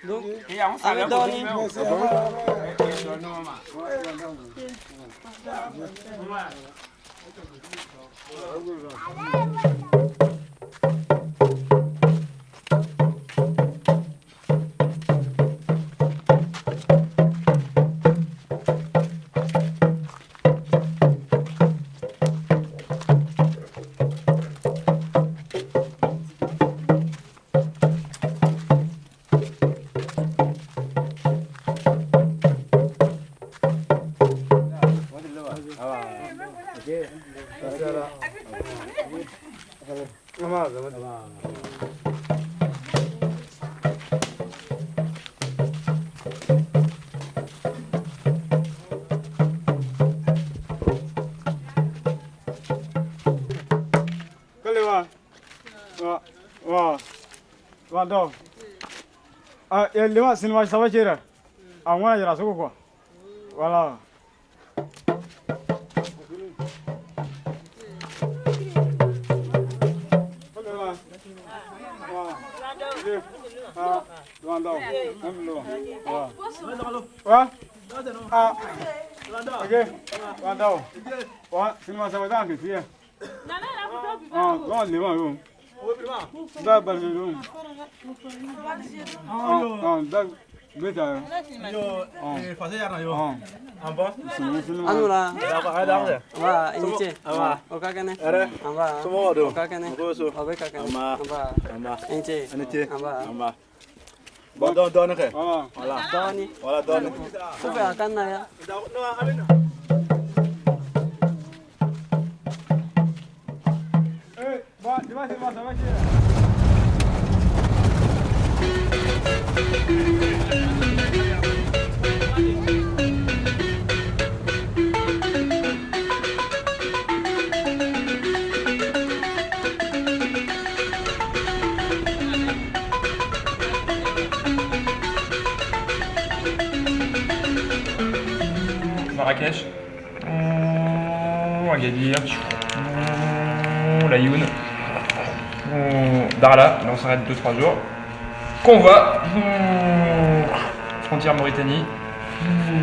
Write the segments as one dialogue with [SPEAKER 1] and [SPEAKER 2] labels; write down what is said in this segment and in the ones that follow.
[SPEAKER 1] Donc,
[SPEAKER 2] avec
[SPEAKER 1] Donny.
[SPEAKER 3] Ça va tirer. À moi, il y a quoi. Voilà.
[SPEAKER 1] Anula. Wa inche. Okakane. Amba. Okakane. Obekakane. Amba. Inche. Amba.
[SPEAKER 4] Bon, donne.
[SPEAKER 1] Voilà. Donny.
[SPEAKER 4] Voilà, donne.
[SPEAKER 1] Faut faire kana ya.
[SPEAKER 5] Marrakech, Agadir, Layoun, Darla, là on s'arrête 2-3 jours. Conva, frontière Mauritanie,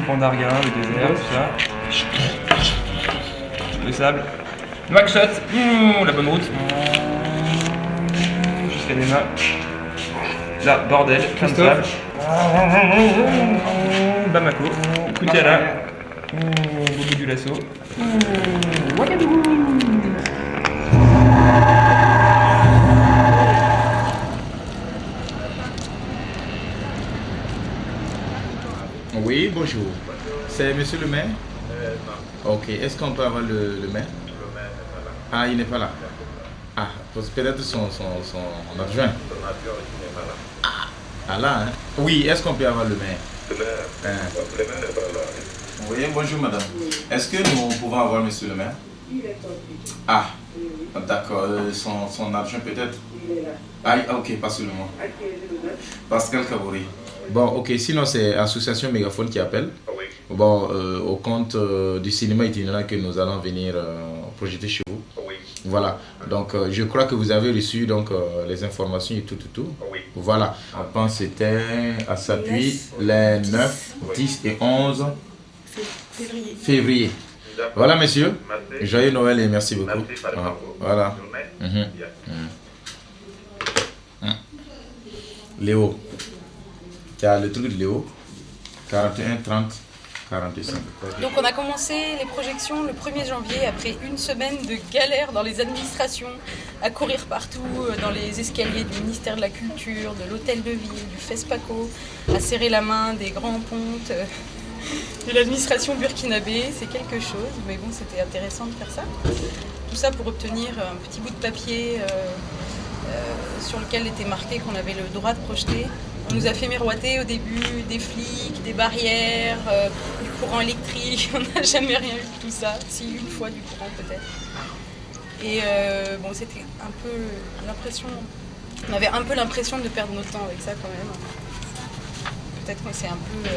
[SPEAKER 5] Bandarguin, le désert, tout ça. Le sable. Nouakchott, la bonne route. Jusqu'à Déma. Là, bordel, plein de sable. Bamako, Koutiala, Boubou du Lasso. Ouagadougou.
[SPEAKER 6] Oui, bonjour. C'est monsieur le maire? Non. Ok, est-ce qu'on peut avoir le maire?
[SPEAKER 7] Le maire n'est pas là.
[SPEAKER 6] Ah, il n'est pas là. Ah, peut-être son adjoint.
[SPEAKER 7] Son adjoint, il n'est pas là.
[SPEAKER 6] Ah là, hein? Oui, est-ce qu'on peut avoir le maire?
[SPEAKER 7] Le maire n'est pas là.
[SPEAKER 6] Oui, bonjour madame. Est-ce que nous pouvons avoir monsieur le maire?
[SPEAKER 8] Il est sorti.
[SPEAKER 6] Ah, d'accord. Son adjoint peut-être?
[SPEAKER 8] Il est là.
[SPEAKER 6] Ah, ok, pas seulement.
[SPEAKER 8] À qui est le maire?
[SPEAKER 6] Pascal Kabouri. Bon, ok, sinon c'est Association Mégaphone qui appelle.
[SPEAKER 7] Oui.
[SPEAKER 6] Bon, au compte du cinéma itinérant que nous allons venir projeter chez vous.
[SPEAKER 7] Oui.
[SPEAKER 6] Voilà, donc je crois que vous avez reçu donc, les informations et tout.
[SPEAKER 7] Oui.
[SPEAKER 6] Voilà, on pense que c'était à s'appuyer les 9, 10 et 11 février. Voilà, messieurs.
[SPEAKER 7] Merci.
[SPEAKER 6] Joyeux Noël et merci beaucoup.
[SPEAKER 7] Merci, Padre Marco.
[SPEAKER 6] Voilà.
[SPEAKER 7] Bonne journée.
[SPEAKER 6] Léo. Tu as le truc de Léo. 41, 30, 45.
[SPEAKER 9] Donc on a commencé les projections le 1er janvier après une semaine de galère dans les administrations, à courir partout dans les escaliers du ministère de la Culture, de l'Hôtel de Ville, du FESPACO, à serrer la main des grands pontes de l'administration burkinabé. C'est quelque chose, mais bon, c'était intéressant de faire ça. Tout ça pour obtenir un petit bout de papier sur lequel était marqué qu'on avait le droit de projeter. On nous a fait miroiter au début des flics, des barrières, du courant électrique. On n'a jamais rien eu de tout ça. Si, une fois du courant peut-être. Et bon, c'était un peu l'impression... On avait un peu l'impression de perdre notre temps avec ça quand même. Peut-être qu'on s'est un peu...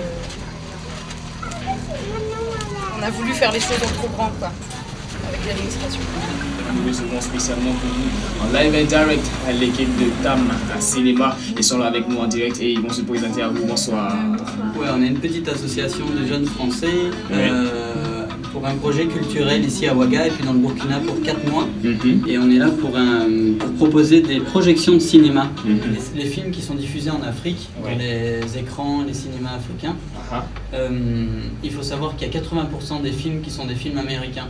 [SPEAKER 9] On a voulu faire les choses en trop grand, quoi, avec l'administration.
[SPEAKER 2] nous recevons spécialement pour vous en live and direct l'équipe de TAM Cinéma. Ils sont là avec nous en direct et ils vont se présenter à vous. Bonsoir.
[SPEAKER 1] Ouais, on est une petite association de jeunes français pour un projet culturel ici à Ouaga et puis dans le Burkina pour 4 mois. Et on est là pour proposer des projections de cinéma. Les films qui sont diffusés en Afrique, dans les écrans, les cinémas africains. Il faut savoir qu'il y a 80% des films qui sont des films américains.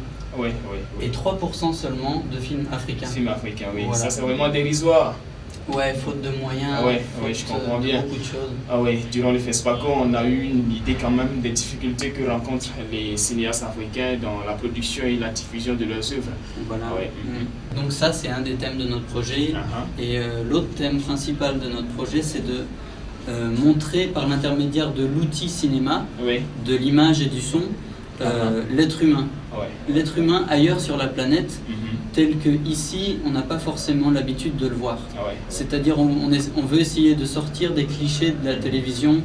[SPEAKER 1] Et 3% seulement de films africains.
[SPEAKER 2] Films africains, oui.
[SPEAKER 1] Voilà.
[SPEAKER 2] Ça, c'est vraiment dérisoire.
[SPEAKER 1] Ouais, faute de moyens,
[SPEAKER 2] Je comprends bien.
[SPEAKER 1] Beaucoup de choses.
[SPEAKER 2] Durant le FESPACO, on a eu une idée quand même des difficultés que rencontrent les cinéastes africains dans la production et la diffusion de leurs œuvres.
[SPEAKER 1] Voilà. Donc ça, c'est un des thèmes de notre projet. Et l'autre thème principal de notre projet, c'est de montrer par l'intermédiaire de l'outil cinéma, de l'image et du son, l'être humain. L'être humain ailleurs sur la planète, tel que ici, on n'a pas forcément l'habitude de le voir. C'est-à-dire, on veut essayer de sortir des clichés de la télévision,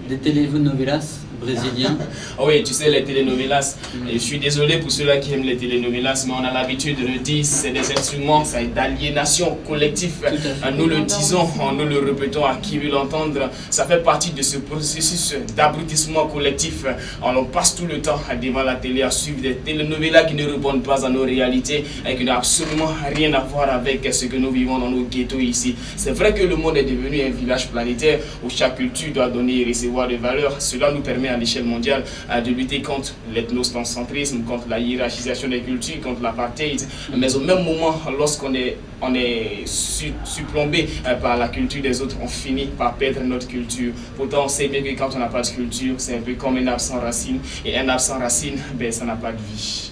[SPEAKER 1] des telenovelas brésiliens.
[SPEAKER 2] Oui, tu sais, les telenovelas, je suis désolé pour ceux-là qui aiment les telenovelas, mais on a l'habitude de le dire, c'est des instruments d'aliénation collective. Nous le disons, nous le répétons à qui veut l'entendre, ça fait partie de ce processus d'abrutissement collectif. On passe tout le temps devant la télé à suivre des telenovelas qui ne répondent pas à nos réalités et qui n'ont absolument rien à voir avec ce que nous vivons dans nos ghettos ici. C'est vrai que le monde est devenu un village planétaire où chaque culture doit donner et recevoir des valeurs. Cela nous permet à l'échelle mondiale de lutter contre l'ethnocentrisme, contre la hiérarchisation des cultures, contre l'apartheid. Mais au même moment, lorsqu'on est surplombé par la culture des autres, on finit par perdre notre culture. Pourtant, on sait bien que quand on n'a pas de culture, c'est un peu comme un arbre sans racine. Et un arbre sans racine, ça n'a pas de vie.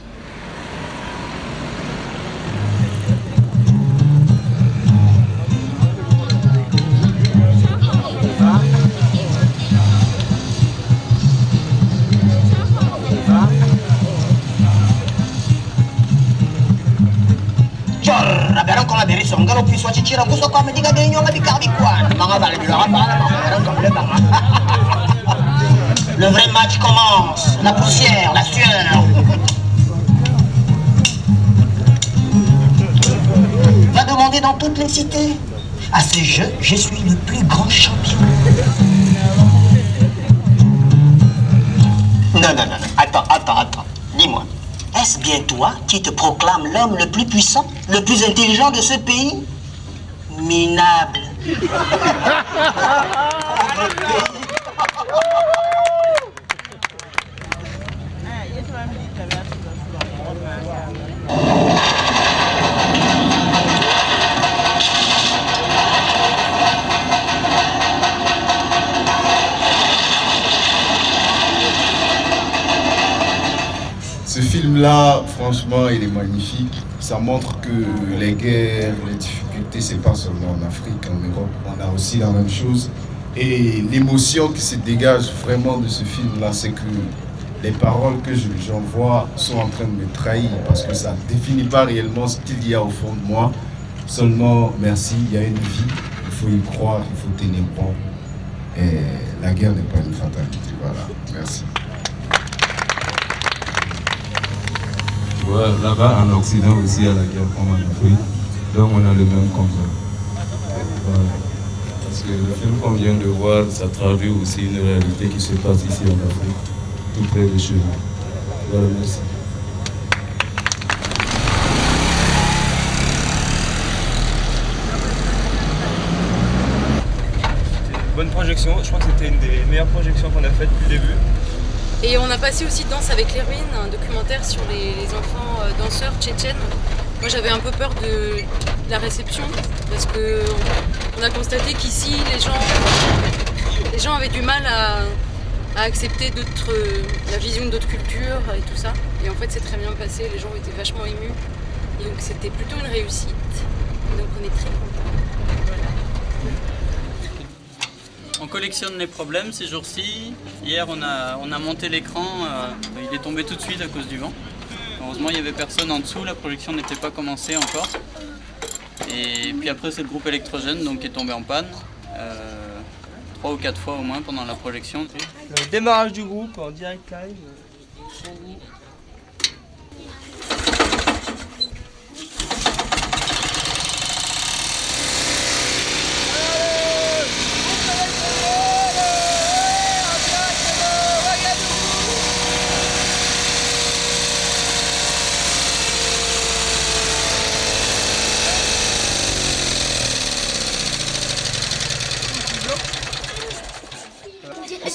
[SPEAKER 8] Le vrai match commence, la poussière, la sueur. Va demander dans toutes les cités. À ce jeu, je suis le plus grand champion. Non. Attends. Dis-moi, est-ce bien toi qui te proclames l'homme le plus puissant, le plus intelligent de ce pays? Minable.
[SPEAKER 10] Ce film-là, franchement, il est magnifique. Ça montre que les guerres, les difficultés, c'est pas seulement en Afrique, en Europe. On a aussi la même chose. Et l'émotion qui se dégage vraiment de ce film-là, c'est que les paroles que j'envoie sont en train de me trahir parce que ça ne définit pas réellement ce qu'il y a au fond de moi. Seulement, merci, il y a une vie, il faut y croire, il faut tenir bon. Et la guerre n'est pas une fatalité. Voilà, merci.
[SPEAKER 11] Ouais, là-bas en Occident aussi, il y a la guerre comme en Afrique. Donc on a le même combat. Voilà. Parce que le film qu'on vient de voir, ça traduit aussi une réalité qui se passe ici en Afrique, tout près de chez nous. Voilà, merci.
[SPEAKER 5] Bonne projection, je crois que c'était une des meilleures projections qu'on a faites depuis le début.
[SPEAKER 9] Et on a passé aussi Danse avec les ruines, un documentaire sur les enfants danseurs tchétchènes. Moi j'avais un peu peur de la réception parce qu'on a constaté qu'ici les gens avaient du mal à accepter la vision d'autres cultures et tout ça. Et en fait c'est très bien passé, les gens étaient vachement émus. Et donc c'était plutôt une réussite. Et donc on est très contents. Voilà.
[SPEAKER 1] On collectionne les problèmes ces jours-ci. Hier, on a monté l'écran. Il est tombé tout de suite à cause du vent. Heureusement, il n'y avait personne en dessous. La projection n'était pas commencée encore. Et puis après, c'est le groupe électrogène donc, qui est tombé en panne. 3 ou 4 fois au moins pendant la projection.
[SPEAKER 5] Le démarrage du groupe en direct live.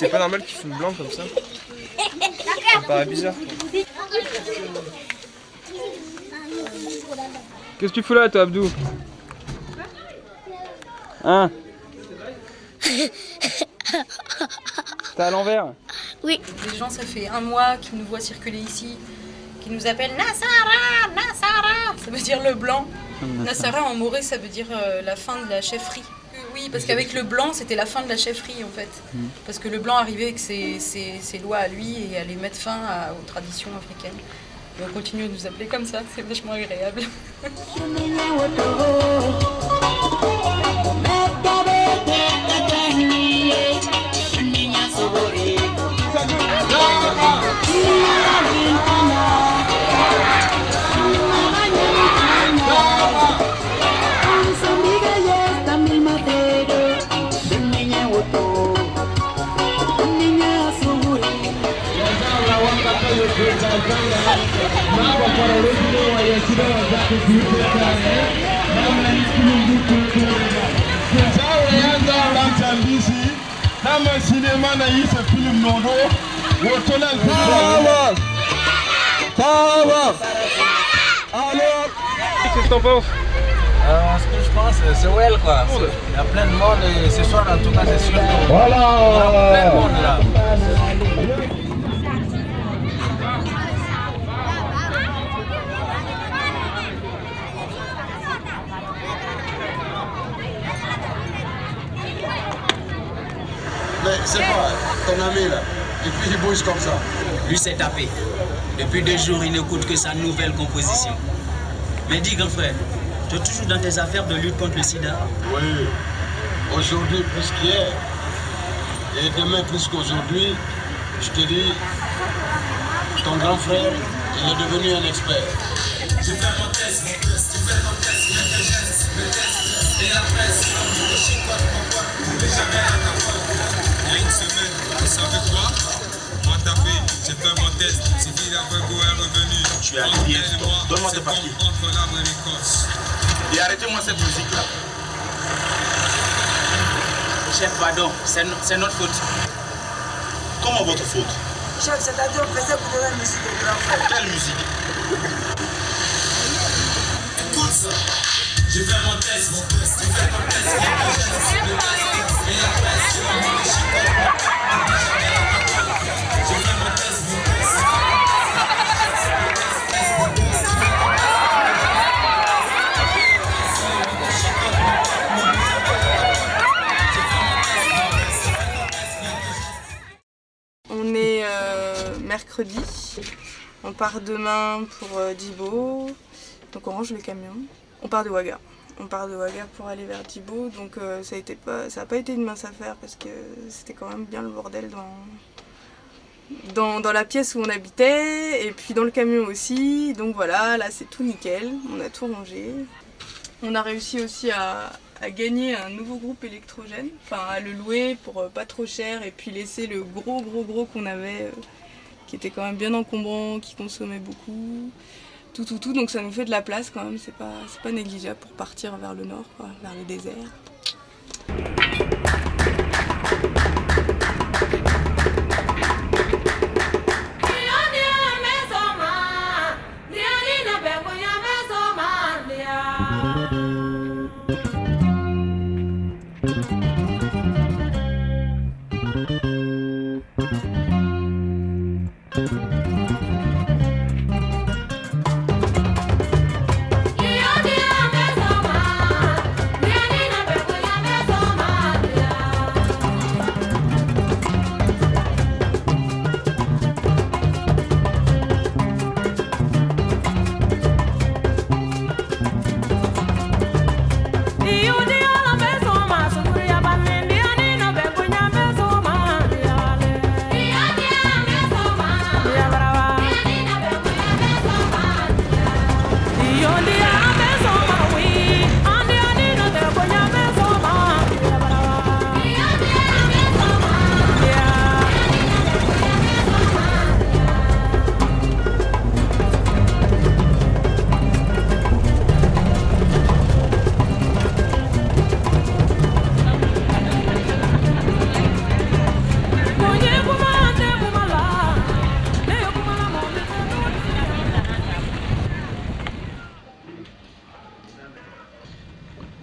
[SPEAKER 5] c'est pas normal qu'il fume blanc comme ça. Ça me paraît bizarre. Qu'est-ce que tu fous là, toi, Abdou? Hein? T'es à l'envers?
[SPEAKER 9] Oui. Les gens, ça fait un mois qu'ils nous voient circuler ici, qu'ils nous appellent Nassara, Nassara. Ça veut dire le blanc. Nassara en maoré, ça veut dire la fin de la chefferie. Oui, parce qu'avec le blanc, c'était la fin de la chefferie en fait. Parce que le blanc arrivait avec ses lois à lui et allait mettre fin aux traditions africaines. Et on continue de nous appeler comme ça, c'est vachement agréable.
[SPEAKER 5] Qu'est-ce que t'en penses?
[SPEAKER 12] Ce que je pense, c'est well quoi. Il y a plein de monde et ce soir en tout cas c'est sûr. Voilà. Il y a plein de monde là.
[SPEAKER 13] Mais c'est pas ton ami là. Et puis il bouge comme ça.
[SPEAKER 14] Lui s'est tapé. Depuis 2 jours, il n'écoute que sa nouvelle composition. Mais dis grand frère, tu es toujours dans tes affaires de lutte contre le sida?
[SPEAKER 13] Oui. Aujourd'hui plus qu'hier. Et demain plus qu'aujourd'hui. Je te dis, ton grand frère, il est devenu un expert.
[SPEAKER 15] J'ai fait mon test, j'ai fait mon test, le test, et la presse, je chicote mon poids, je n'ai jamais à ta porte. Il y a une semaine, vous savez quoi? Moi tapé, j'ai fait mon test, Sylvie Labrego est revenu.
[SPEAKER 13] Je suis arrivé, donne-moi tes papiers. Et arrêtez-moi cette musique-là.
[SPEAKER 14] Chef, pardon, c'est notre faute.
[SPEAKER 13] Comment votre faute?
[SPEAKER 16] Chef, c'est-à-dire on faisait pour la musique de grand frère.
[SPEAKER 13] Quelle musique?
[SPEAKER 15] Écoute ça. J'ai fait mon test, j'ai fait mon test, et la presse, j'ai fait mon test,
[SPEAKER 17] On est mercredi, on part demain pour Djibo, donc on range le camion. On part de Ouaga. On part de Ouaga pour aller vers Djibo, donc ça n'a pas été une mince affaire parce que c'était quand même bien le bordel dans la pièce où on habitait et puis dans le camion aussi. Donc voilà, là c'est tout nickel, on a tout rangé. On a réussi aussi à gagner un nouveau groupe électrogène, enfin à le louer pour pas trop cher et puis laisser le gros qu'on avait qui était quand même bien encombrant, qui consommait beaucoup. Tout, donc ça nous fait de la place quand même, c'est pas négligeable pour partir vers le nord, quoi, vers le désert.
[SPEAKER 15] Soma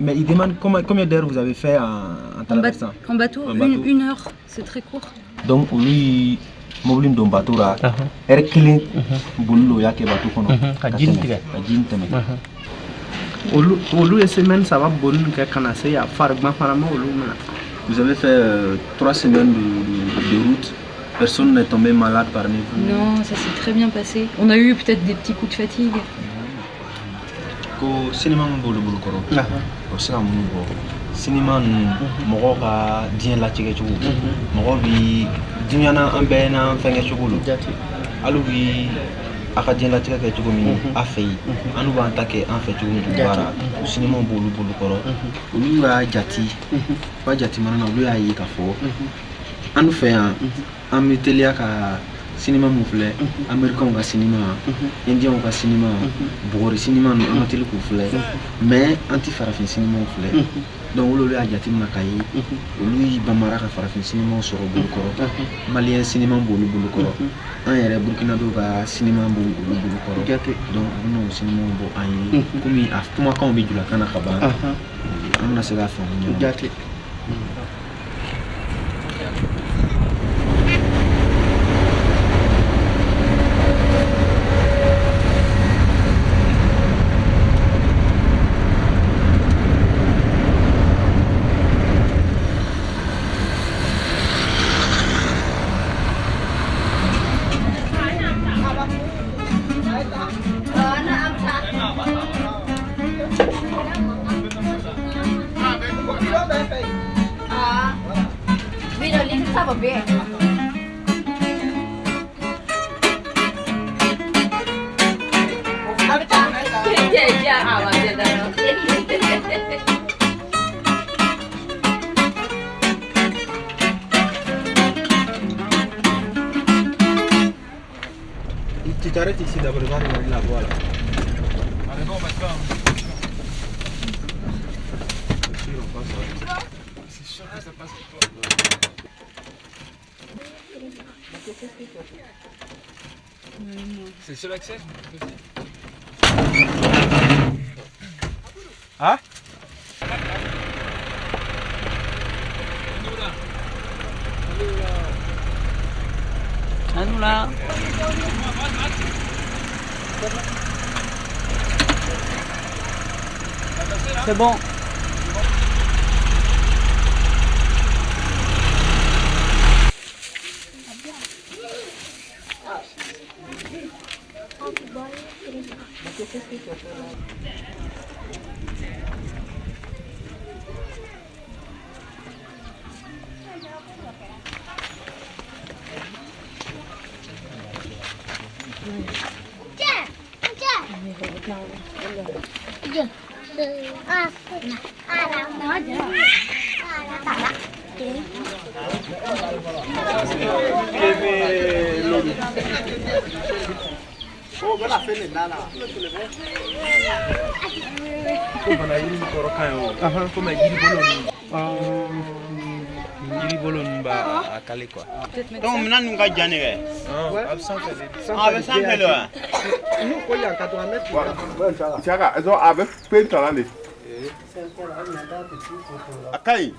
[SPEAKER 18] Mais il demande combien d'heures vous avez fait en traversant?
[SPEAKER 19] En bateau, une heure, c'est très court.
[SPEAKER 18] Donc lui, mobile don bateau là, killing boulot y'a que bateau qu'on a.
[SPEAKER 20] Olu semaine ça va bon que canasser à Fargma Farama Olu.
[SPEAKER 18] Vous avez fait 3 semaines de route. Personne n'est tombé malade parmi vous?
[SPEAKER 19] Non, ça s'est très bien passé. On a eu peut-être des petits coups de fatigue.
[SPEAKER 18] Ko cinéma bolo bolo koro. Ko sira mun bo. Cinéma mɔgɔ ka diɲɛ latigɛ cogo. Mɔgɔ bi diɲɛ na an bɛɛ na fɛngɛ cogo lo. Alu bi a ka diɲɛ latigɛ kɛ cogo min a fɛ yen. Anu b'an ta kɛ an fɛ cogo min baara. O cinéma bolo bolo kɔrɔ. Olu y'a jati. Ba jati mana na olu y'a ye k'a fɔ. Anu fɛ yan an bɛ teliya ka cinéma mun filɛ américain ka cinéma indien ka cinéma bugɔri cinéma ninnu an ka teli k'u filɛ mais an tɛ farafin cinéma filɛ donc olu y'a jateminɛ k'a ye olu y'i banmara ka farafin cinéma sɔrɔ bolokɔrɔ malien cinéma b'olu bolokɔrɔ an yɛrɛ burkinabé ka cinéma b'olu bolokɔrɔ donc a bɛna o cinéma bɔ an ye komi a kumakanw bɛ julakan na ka ban an bɛna se k'a faamu ɲɔgɔn.
[SPEAKER 20] Tu t'arrêtes ici d'abord, regarde la voie là.
[SPEAKER 5] Allez, bon, maintenant. C'est sûr que ça passe pour toi. C'est le seul accès?
[SPEAKER 20] Hein?
[SPEAKER 1] À nous là. C'est bon.
[SPEAKER 20] Donc maintenant nous allons gagner. Avec 100 fait là. Nous quoi il y a 80 mètres.
[SPEAKER 4] Tiaga, elles ont avec peint là les. Akai.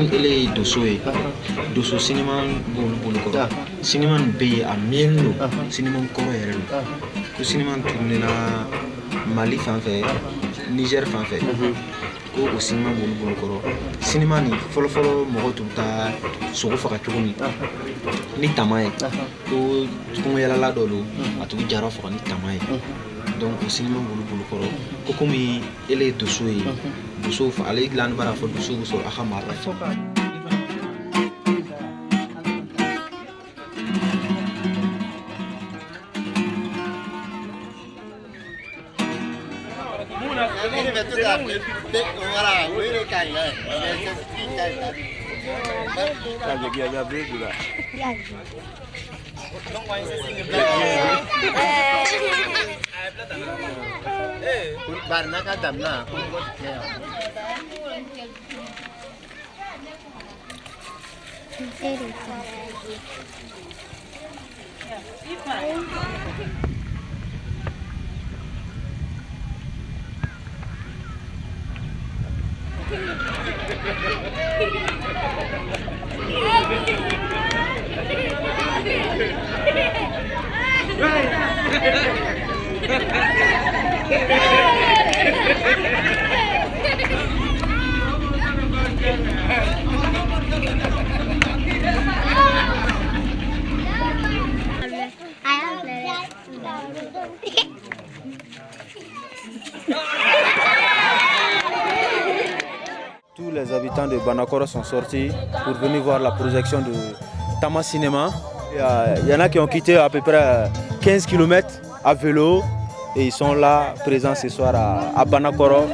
[SPEAKER 18] comme elle est dosoé, doso cinéma bolu koro. Cinéma be a mielo, cinéma koro yɛrɛ lo. Ko cinéma tourné na Mali fan fɛ, Niger fan fɛ. Ko o cinéma bolu koro. Cinéma ni fɔlɔ fɔlɔ mɔgɔ tun bɛ taa sogo faga cogo min ni tama ye. Ko kungo yalala dɔ lo, a tun bɛ jara faga ni tama ye. Donc o cinéma bolu koro. Ko komi elle est doso ye. Doso fa ale dilan bara fɔ doso bɛ sɔrɔ a ka mara la. Tous les habitants de Banakoro sont sortis pour venir voir la projection de Tama Cinéma. Il y en a qui ont quitté à peu près 15 km à vélo et ils sont là présents ce soir à Banakoro.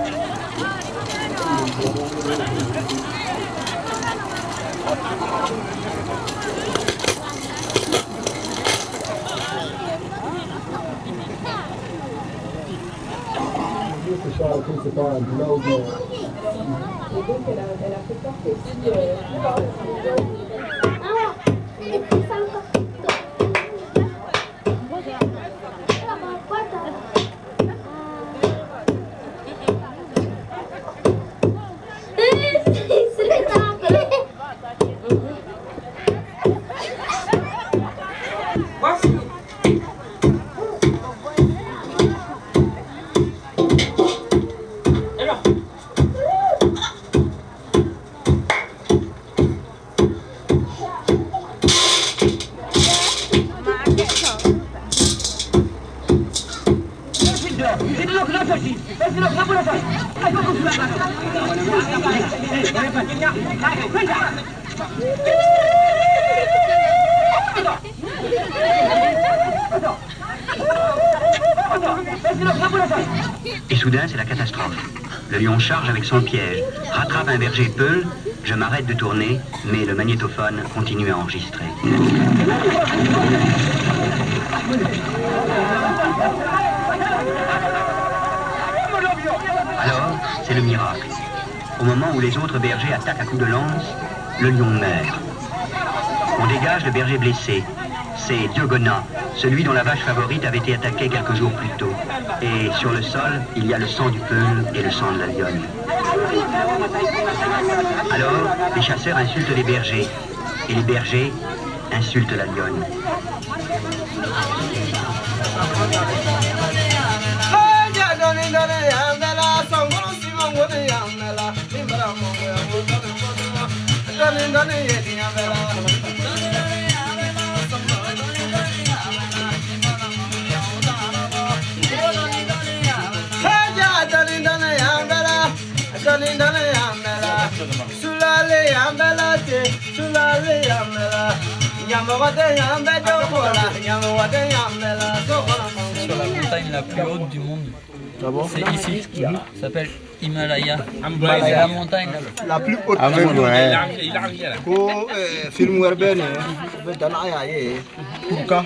[SPEAKER 21] Et soudain, c'est la catastrophe. Le lion charge avec son piège, rattrape un berger peul, je m'arrête de tourner, mais le magnétophone continue à enregistrer. Alors, c'est le miracle. Au moment où les autres bergers attaquent à coups de lance, le lion meurt. On dégage le berger blessé. C'est Diogona, celui dont la vache favorite avait été attaquée quelques jours plus tôt. Et sur le sol, il y a le sang du peul et le sang de la lionne. Alors, les chasseurs insultent les bergers. Et les bergers insultent la lionne.
[SPEAKER 1] Sur la montagne la plus haute du monde. C'est ici, ça s'appelle Himalaya. C'est la montagne
[SPEAKER 3] la plus haute du monde. Ko film werbene be dana ya ye kuka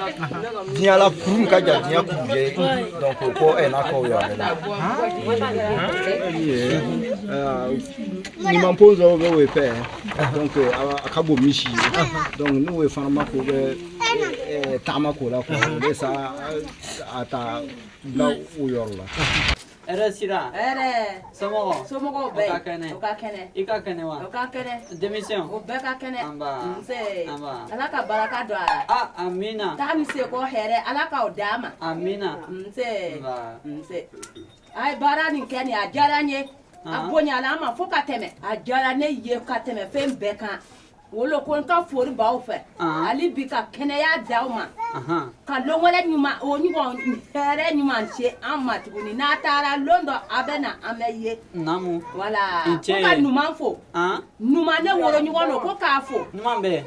[SPEAKER 3] dia la prum ka ja dia kuje donc ko ena ko ya ni mampozo be we pe donc akabo mishi donc nous we farma ko be tama ko la ko be sa ata na uyorla
[SPEAKER 1] Ere sira.
[SPEAKER 7] Ere.
[SPEAKER 1] Somogo.
[SPEAKER 7] Somogo be.
[SPEAKER 1] Okakene.
[SPEAKER 7] Okakene.
[SPEAKER 1] Ikakene wa.
[SPEAKER 7] Okakene.
[SPEAKER 1] Démission.
[SPEAKER 7] Obekakene.
[SPEAKER 1] Amba.
[SPEAKER 7] Nse.
[SPEAKER 1] Amba.
[SPEAKER 7] Alaka baraka do ara.
[SPEAKER 1] Ah, amina.
[SPEAKER 7] Tami se ko here alaka odama.
[SPEAKER 1] Amina.
[SPEAKER 7] Nse.
[SPEAKER 1] Amba.
[SPEAKER 7] Nse. Ai bara ni keni ajara nye. Abonya na ma fo ka teme. Ajara ne ye ka teme fem beka. Wolo ko nka fori bawo fe. Ali bi ka kene ya daw ma. Ka longole nyuma o nyugo here nyuma nche amma tuguni na tara londo abena ameye.
[SPEAKER 1] Namu.
[SPEAKER 7] Voilà. Ko ka numa fo. Numa ne woro nyugo no ko ka fo.
[SPEAKER 1] Numa be.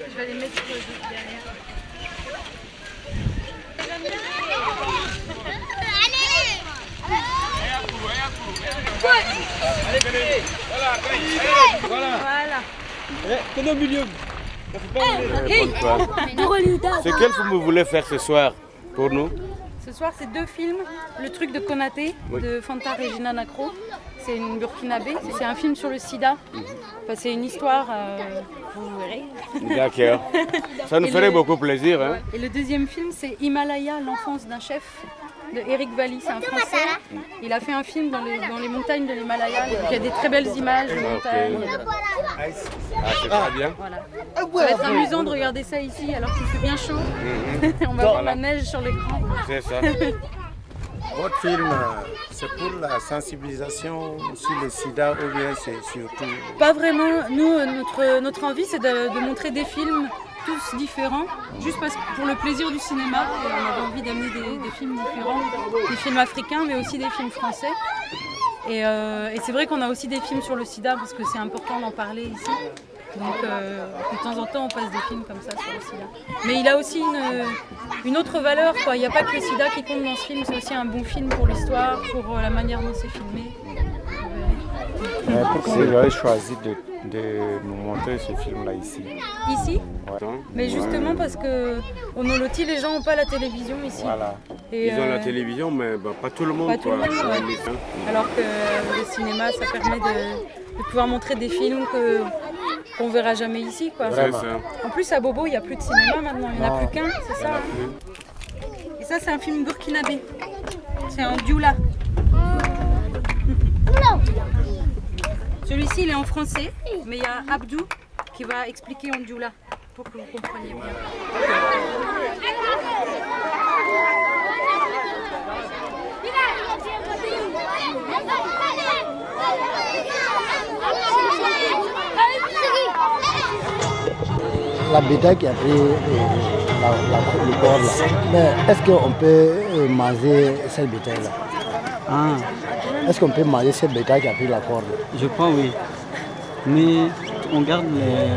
[SPEAKER 17] Je vais les mettre derrière.
[SPEAKER 7] Voilà.
[SPEAKER 4] Tenez au milieu.
[SPEAKER 7] C'est
[SPEAKER 4] quel film vous voulez faire ce soir pour nous?
[SPEAKER 19] Ce soir, c'est 2 films. Le truc de Konaté, de Fanta Regina Nacro. C'est une burkinabé. C'est un film sur le sida. Enfin, c'est une histoire, vous verrez.
[SPEAKER 4] D'accord. Ça nous ferait beaucoup plaisir. Hein.
[SPEAKER 19] Et le deuxième film, c'est Himalaya, l'enfance d'un chef, de Eric Valli. C'est un Français. Il a fait un film dans les montagnes de l'Himalaya. Il y a des très belles images de montagnes.
[SPEAKER 4] C'est très bien.
[SPEAKER 19] Voilà. Ça va être amusant de regarder ça ici alors qu'il fait bien chaud. On va voir la neige sur l'écran.
[SPEAKER 4] C'est ça.
[SPEAKER 22] Votre film, c'est pour la sensibilisation sur le sida ou bien c'est surtout...
[SPEAKER 19] Pas vraiment. Nous, notre envie, c'est de montrer des films tous différents, juste pour le plaisir du cinéma. Et on avait envie d'amener des films différents, des films africains, mais aussi des films français. Et c'est vrai qu'on a aussi des films sur le sida, parce que c'est important d'en parler ici. Donc de temps en temps, on passe des films comme ça sur le sida. Mais il a aussi une autre valeur, quoi. Il n'y a pas que le sida qui compte dans ce film, c'est aussi un bon film pour l'histoire, pour la manière dont c'est filmé.
[SPEAKER 22] Pourquoi vous avez choisi de nous montrer ce film-là ici?
[SPEAKER 19] Ici?
[SPEAKER 22] Ouais.
[SPEAKER 19] Mais justement parce que au Noloti, les gens n'ont pas la télévision ici.
[SPEAKER 22] Voilà.
[SPEAKER 19] Et
[SPEAKER 22] ils ont la télévision, mais pas tout le monde.
[SPEAKER 19] Pas tout le monde, ouais. Alors que le cinéma, ça permet de pouvoir montrer des films qu'on ne verra jamais ici, quoi. En plus, à Bobo, il n'y a plus de cinéma maintenant, il n'y en a plus qu'un, c'est ça. Hein. Et ça, c'est un film burkinabé. C'est en dioula. Celui-ci, il est en français, mais il y a Abdou qui va expliquer en dioula pour que vous compreniez bien.
[SPEAKER 23] La bétail qui a pris le corps là, mais est-ce qu'on peut manger cette bétail là? Est-ce qu'on peut manger cette bétail qui a pris la corde?
[SPEAKER 1] Je crois oui. Mais on garde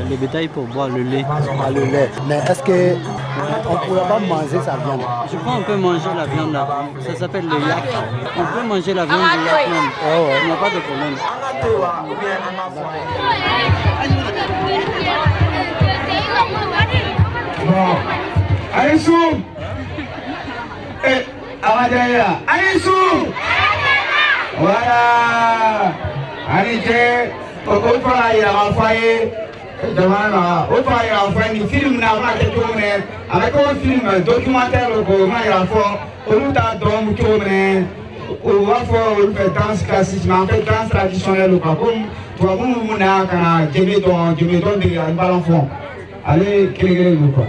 [SPEAKER 1] le bétail pour boire le lait.
[SPEAKER 23] Le lait. Mais est-ce qu'on ne pourrait pas manger sa viande?
[SPEAKER 1] Je crois qu'on peut manger la viande là. Ça s'appelle le yak. On peut manger la viande du yak même. Il n'y a pas de problème.
[SPEAKER 24] Aïssou! Amadaya! Aïssou! Voilà! Anité! O fara yira ma fa ye jamana na o fara yira fa ni film na ma kɛ cogo minɛ a bɛ kɛ film documentaire ko ma yira fɔ olu t'a dɔn cogo minɛ o b'a fɔ olu fɛ danse classique mais en fait danse traditionnelle quoi comme tubabu minnu na ka na jebe dɔn de ani balon fɔ ale kelen don quoi.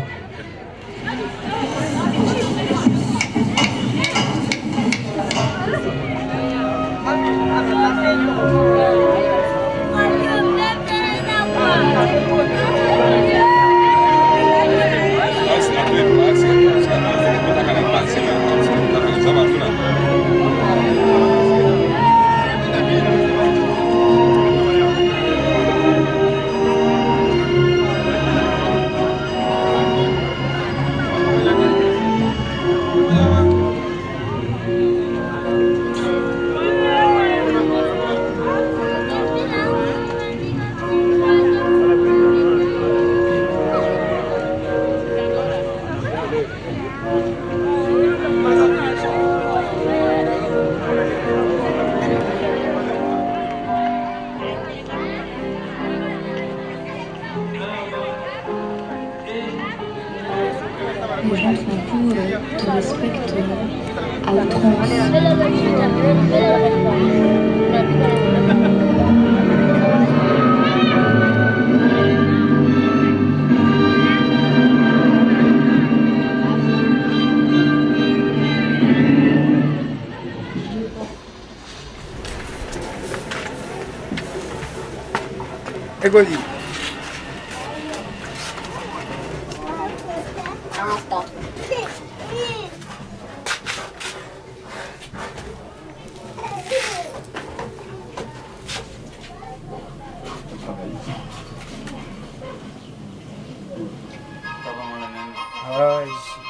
[SPEAKER 2] Les gens tout d'un coup te respectent à outrance.
[SPEAKER 24] Eccoci.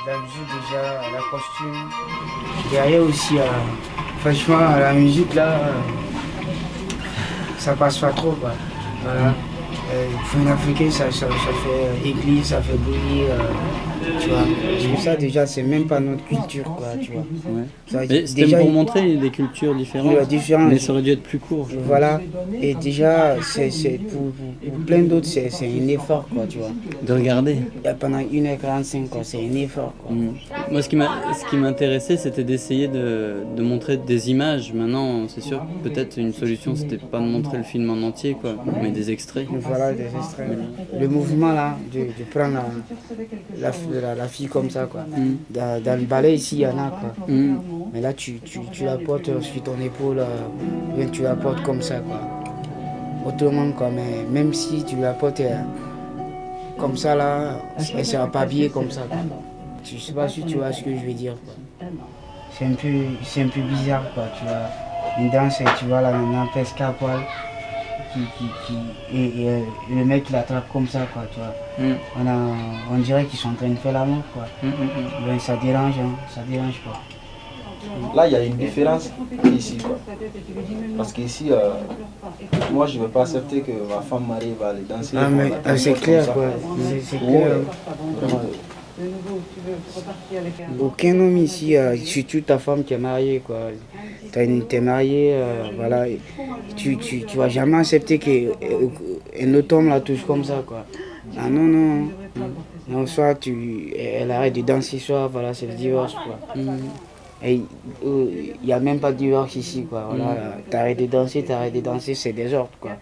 [SPEAKER 24] La musique déjà, la costume. Derrière aussi, franchement, la musique là, ça passe pas trop quoi. Voilà. Pour un Africain, ça fait église, ça fait bruit, tu vois. Ça déjà, c'est même pas notre culture, quoi, tu vois.
[SPEAKER 1] Ouais. C'était pour montrer des cultures différentes, mais ça aurait dû être plus court.
[SPEAKER 24] Voilà, et déjà, pour plein d'autres, c'est un effort, quoi, tu vois.
[SPEAKER 1] De regarder.
[SPEAKER 24] Pendant 1h45, quoi, c'est un effort, quoi.
[SPEAKER 1] Moi, ce qui m'intéressait, c'était d'essayer de montrer des images. Maintenant, c'est sûr, peut-être une solution, c'était pas de montrer le film en entier, quoi, mais des extraits.
[SPEAKER 24] Voilà, des extraits. Le mouvement, là, de prendre la fille comme ça, quoi. Dans le ballet, ici, il y en a, quoi. Mais là, tu la portes sur ton épaule, bien tu la portes comme ça, quoi. Autrement, quoi, mais même si tu la portes comme ça, là, elle sera pas habillée comme ça, quoi. Je sais pas si tu vois ce que je veux dire, quoi. C'est un peu bizarre, quoi, tu vois. Une danse, tu vois, la nana presque à poil, et le mec, il l'attrape comme ça, quoi, tu vois. On dirait qu'ils sont en train de faire l'amour, quoi. Ben, ça dérange, hein, ça dérange, quoi.
[SPEAKER 18] Là, il y a une différence ici, quoi. Parce qu'ici, moi, je ne vais pas accepter que ma femme mariée va aller danser.
[SPEAKER 24] Ah, mais c'est clair, quoi. C'est clair. Aucun homme ici, surtout ta femme qui est mariée, quoi. T'es marié, voilà. Tu vas jamais accepter qu'un autre homme la touche comme ça, quoi. Ah non, non. Non, soit elle arrête de dancer, soit voilà, c'est le divorce, quoi. Et il n'y a même pas de divorce ici, quoi. Voilà, t'arrêtes de danser, c'est des ordres, quoi.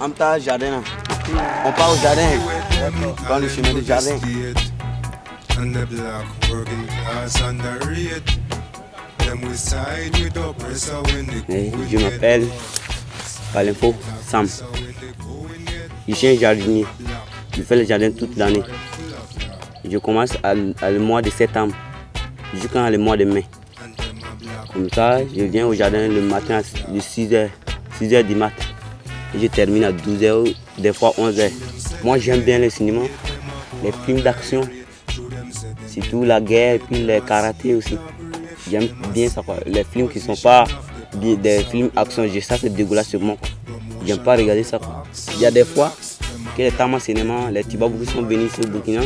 [SPEAKER 20] On part au jardin. On part au jardin. Dans le chemin du jardin. Je m'appelle Palinfo Sam. Je suis un jardinier. Je fais le jardin toute l'année. Je commence le mois de septembre jusqu'à le mois de mai. Comme ça, je viens au jardin le matin de 6h du matin. Et je termine à 12h, des fois 11h. Moi, j'aime bien le cinéma, les films d'action, surtout la guerre et puis le karaté aussi. J'aime bien ça, quoi. Les films qui ne sont pas des films action, ça c'est dégueulasse sur moi. J'aime pas regarder ça, quoi. Il y a des fois que les Tama Cinéma, les Tibabou sont venus sur Burkina.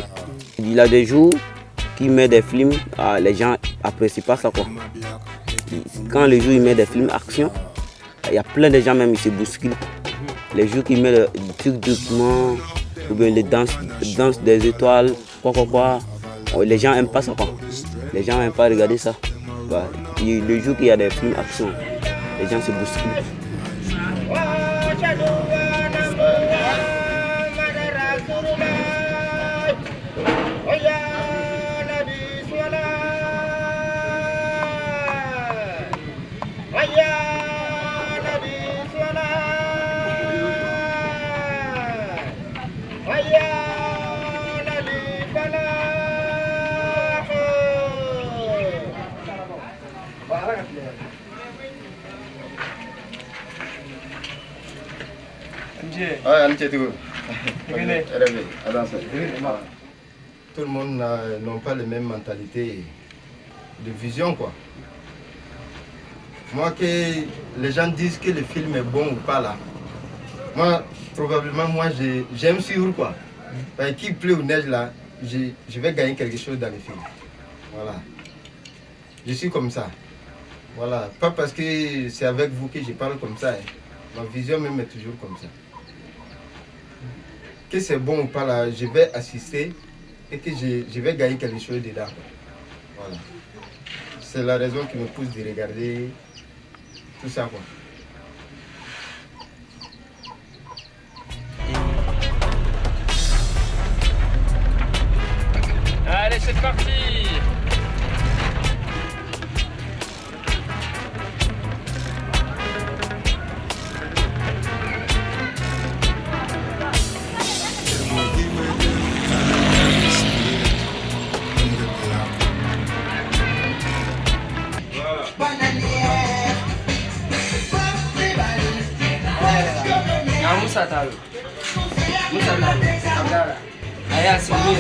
[SPEAKER 20] Il y a des jours qui met des films, les gens apprécient pas ça, quoi. Quand le jour il met des films action, il y a plein de gens même qui se bousculent. Les jours qui met des trucs documents, ou bien les danses des étoiles, quoi. Les gens n'aiment pas ça, quoi. Les gens n'aiment pas regarder ça. Le jour qu'il y a des films action, les gens se bousculent.
[SPEAKER 3] Tout le monde n'a pas les mêmes mentalités de vision, quoi. Moi, que les gens disent que le film est bon ou pas là, moi, probablement, j'aime suivre, quoi. Qu'il pleut ou neige là, je vais gagner quelque chose dans le film. Voilà. Je suis comme ça. Voilà. Pas parce que c'est avec vous que je parle comme ça. Hein. Ma vision même est toujours comme ça. Que c'est bon ou pas là, je vais assister et que je vais gagner quelque chose dedans. Voilà. C'est la raison qui me pousse de regarder tout ça, quoi.
[SPEAKER 5] Allez, c'est parti.
[SPEAKER 12] Musa tahu. Abdallah. Ayah Semir.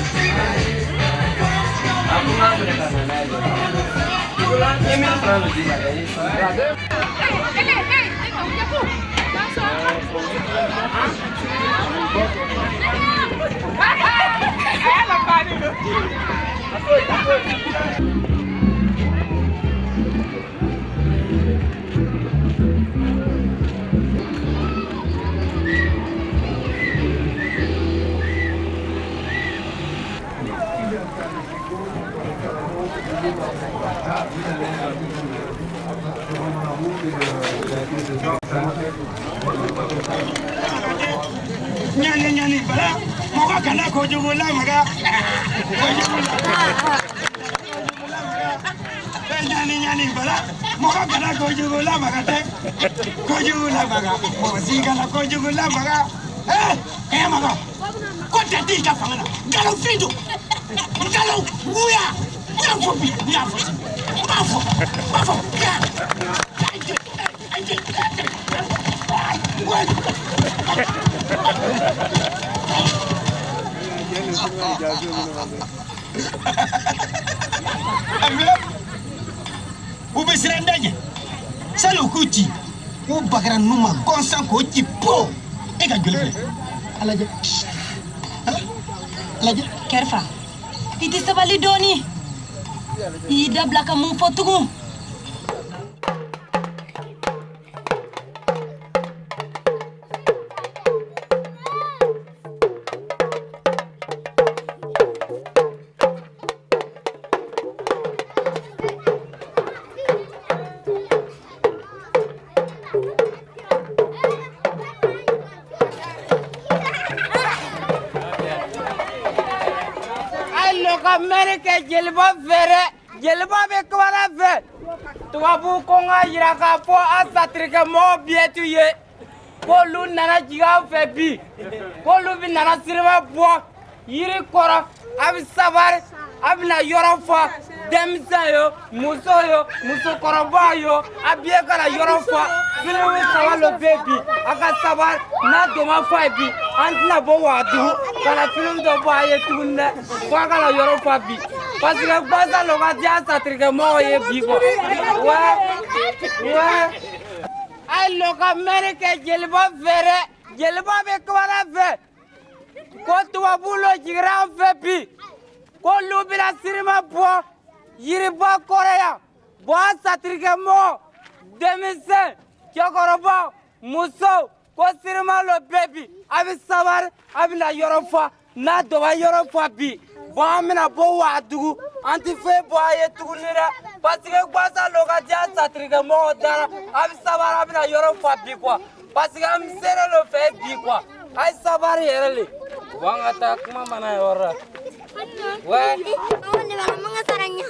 [SPEAKER 12] Aku nggak mereka mana aja. Ini terlalu di mana ini?
[SPEAKER 24] Nyani bala moga kana ko jugula maga nyani bala moga kana ko jugula maga te ko jugula maga mo singala ko jugula maga maga ko tati ka fangana galo findo galo uya ya fobi mafo ya Ube sirandanya salo kuti u bagara numa konsan ko tipo e ka gele alaje
[SPEAKER 6] kerfa iti sabali doni ida blaka mu fotugu
[SPEAKER 24] Amerika jeliba fere jeliba be kwara fe tubabu ko nga yira ka fo asatrike mo bietu ye ko lu nana jiga fe bi ko lu bi nana sirma bo yiri koro abi sabar abi na yoro fo demsa yo muso koroba yo abi kala yoro fo filu sawa lo baby aka sabar na do ma fo bi antina bo wadu kala filu do ba ye tunne ko kala yoro fo bi parce que baza lo ga dia satrike mo ye bi ko wa ay lo ka Amerika jeliba fere jeliba be kwara fe ko tubabu lo jigra fe bi ko lu bi la sirma bo yiriba koreya bo satrike mo demise kyokoroba muso ko sirma lo baby abi sabar abi na yorofa na do ba yorofa bi bo amina bo wa dugu anti fe bo aye tugunira parce que gbaza lo ga dia satrike mo dara abi sabar abi na yorofa bi quoi parce que am sere lo fe bi quoi ay sabar yerele wanga ta kuma mana yora ouais on ne va pas saranya